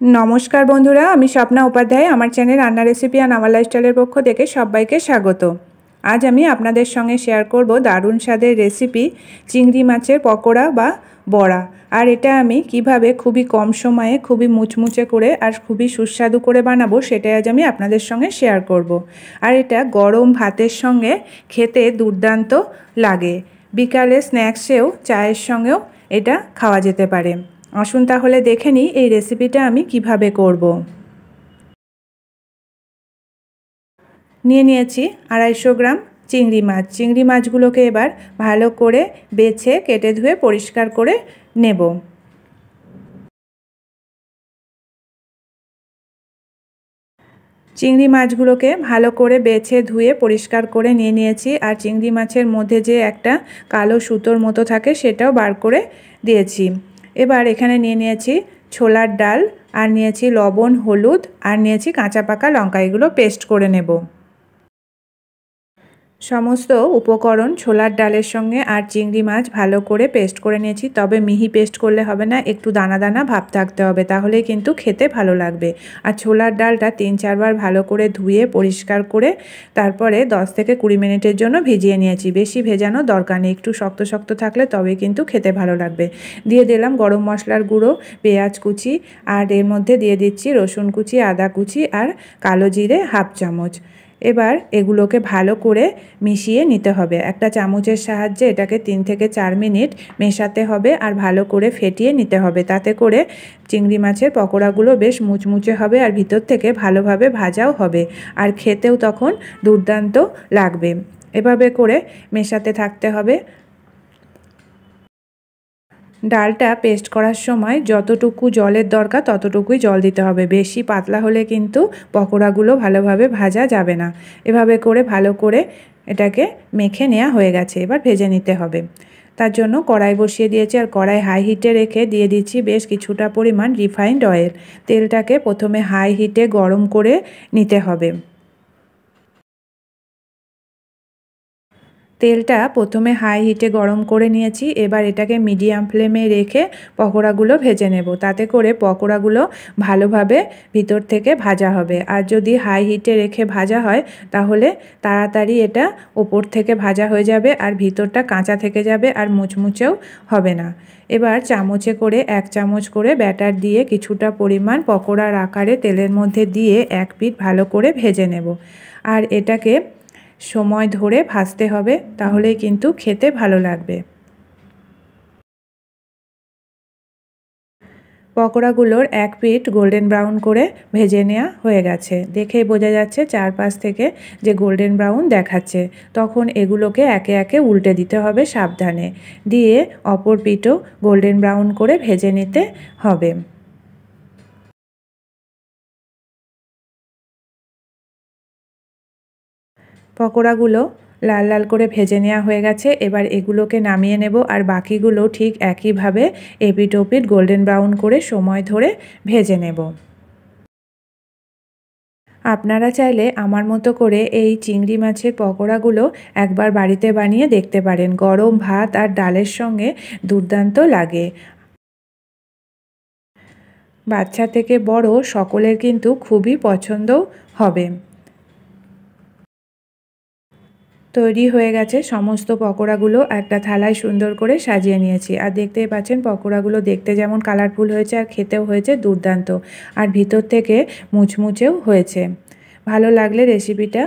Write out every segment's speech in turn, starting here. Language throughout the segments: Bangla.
नमस्कार बंधुरा आमी स्वप्ना उपाध्याय आमार चैनल रान्ना रेसिपि और आमार लाइफस्टाइलेर पक्ष थेके सबाइके स्वागत। आज आमी आपनादेर संगे शेयर करब दारुण स्वादेर रेसिपि चिंगड़ी माछेर पकोड़ा बा बड़ा। और एटा आमी किभाबे खुबই कम समये खुबই मुचमुचे करे और खुबই सुस्वादु करे बानाबो सेटाई आज आमी आपनादेर संगे शेयर करब। और एटा गरम भातेर संगे खेते दुर्दान्त लागे, बिकाले स्नैक्सेও चायेर संगेও एटा खाওয়া যেতে পারে। আসুন তাহলে দেখে নিই এই রেসিপিটা আমি কিভাবে করব। নিয়ে নিয়েছি 250 গ্রাম চিংড়ি মাছ। চিংড়ি মাছগুলোকে এবার ভালো করে বেছে কেটে ধুয়ে পরিষ্কার করে নেব। চিংড়ি মাছগুলোকে ভালো করে বেছে ধুয়ে পরিষ্কার করে নিয়ে নিয়েছি। আর চিংড়ি মাছের মধ্যে যে একটা কালো সুতোর মতো থাকে সেটাও বার করে দিয়েছি। এবার এখানে নিয়ে নিয়েছি ছোলার ডাল আর নিয়েছি লবণ, হলুদ আর নিয়েছি কাঁচা পাকা লঙ্কা, এগুলো পেস্ট করে নেব। সমস্ত উপকরণ ছোলার ডালের সঙ্গে আর চিংড়ি মাছ ভালো করে পেস্ট করে নিয়েছি, তবে মিহি পেস্ট করলে হবে না, একটু দানা দানা ভাব থাকতে হবে, তাহলেই কিন্তু খেতে ভালো লাগবে। আর ছোলার ডালটা 3-4 বার ভালো করে ধুয়ে পরিষ্কার করে তারপরে 10 থেকে 20 মিনিটের জন্য ভিজিয়ে নিয়েছি। বেশি ভেজানো দরকার নেই, একটু শক্ত শক্ত থাকলে তবে কিন্তু খেতে ভালো লাগবে। দিয়ে দিলাম গরম মশলার গুঁড়ো, পেঁয়াজ কুচি আর এর মধ্যে দিয়ে দিচ্ছি রসুন কুচি, আদা কুচি আর কালো জিরে 1/2 চামচ। এবার এগুলোকে ভালো করে মিশিয়ে নিতে হবে। একটা চামচের সাহায্যে এটাকে 3 থেকে 4 মিনিট মেশাতে হবে আর ভালো করে ফেটিয়ে নিতে হবে। তাতে করে চিংড়ি মাছের পকোড়াগুলো বেশ মুচমুচে হবে আর ভিতর থেকে ভালোভাবে ভাজাও হবে আর খেতেও তখন দুর্দান্ত লাগবে। এভাবে করে মেশাতে থাকতে হবে। ডালটা পেস্ট করার সময় যতটুকু জলের দরকার ততটুকুই জল দিতে হবে, বেশি পাতলা হলে কিন্তু পকোড়াগুলো ভালোভাবে ভাজা যাবে না। এভাবে করে ভালো করে এটাকে মেখে নেওয়া হয়ে গেছে, এবার ভেজে নিতে হবে। তার জন্য কড়াই বসিয়ে দিয়েছি আর কড়াই হাই হিটে রেখে দিয়ে দিচ্ছি বেশ কিছুটা পরিমাণ রিফাইন্ড অয়েল। তেলটাকে প্রথমে হাই হিটে গরম করে নিতে হবে। তেলটা প্রথমে হাই হিটে গরম করে নিয়েছি, এবার এটাকে মিডিয়াম ফ্লেমে রেখে পকোড়াগুলো ভেজে নেব। তাতে করে পকোড়াগুলো ভালোভাবে ভিতর থেকে ভাজা হবে। আর যদি হাই হিটে রেখে ভাজা হয় তাহলে তাড়াতাড়ি এটা ওপর থেকে ভাজা হয়ে যাবে আর ভিতরটা কাঁচা থেকে যাবে আর মুচমুচেও হবে না। এবার চামচে করে 1 চামচ করে ব্যাটার দিয়ে কিছুটা পরিমাণ পকোড়ার আকারে তেলের মধ্যে দিয়ে এক পিঠ ভালো করে ভেজে নেব। আর এটাকে সময় ধরে ভাজতে হবে, তাহলেই কিন্তু খেতে ভালো লাগবে। পকোড়াগুলোর এক পিঠ গোল্ডেন ব্রাউন করে ভেজে নেওয়া হয়ে গেছে, দেখেই বোঝা যাচ্ছে চারপাশ থেকে যে গোল্ডেন ব্রাউন দেখাচ্ছে। তখন এগুলোকে একে একে উল্টে দিতে হবে সাবধানে, দিয়ে অপর পিঠও গোল্ডেন ব্রাউন করে ভেজে নিতে হবে। পকোড়াগুলো লাল লাল করে ভেজে নেওয়া হয়ে গেছে, এবার এগুলোকে নামিয়ে নেব আর বাকিগুলো ঠিক একইভাবে এপিঠ ওপিঠ গোল্ডেন ব্রাউন করে সময় ধরে ভেজে নেব। আপনারা চাইলে আমার মতো করে এই চিংড়ি মাছের পকোড়াগুলো একবার বাড়িতে বানিয়ে দেখতে পারেন, গরম ভাত আর ডালের সঙ্গে দুর্দান্ত লাগে। বাচ্চা থেকে বড় সকলের কিন্তু খুবই পছন্দও হবে। তৈরি হয়ে গেছে সমস্ত পকোড়াগুলো, একটা থালায় সুন্দর করে সাজিয়ে নিয়েছি। আর দেখতেই পাচ্ছেন পকোড়াগুলো দেখতে যেমন কালারফুল হয়েছে আর খেতেও হয়েছে দুর্দান্ত, আর ভিতর থেকে মুচমুচেও হয়েছে। ভালো লাগলে রেসিপিটা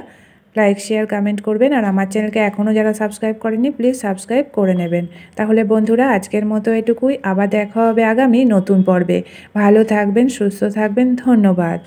লাইক শেয়ার কমেন্ট করবেন, আর আমার চ্যানেলকে এখনও যারা সাবস্ক্রাইব করেনি প্লিজ সাবস্ক্রাইব করে নেবেন। তাহলে বন্ধুরা আজকের মতো এটুকুই, আবার দেখা হবে আগামী নতুন পর্বে। ভালো থাকবেন, সুস্থ থাকবেন, ধন্যবাদ।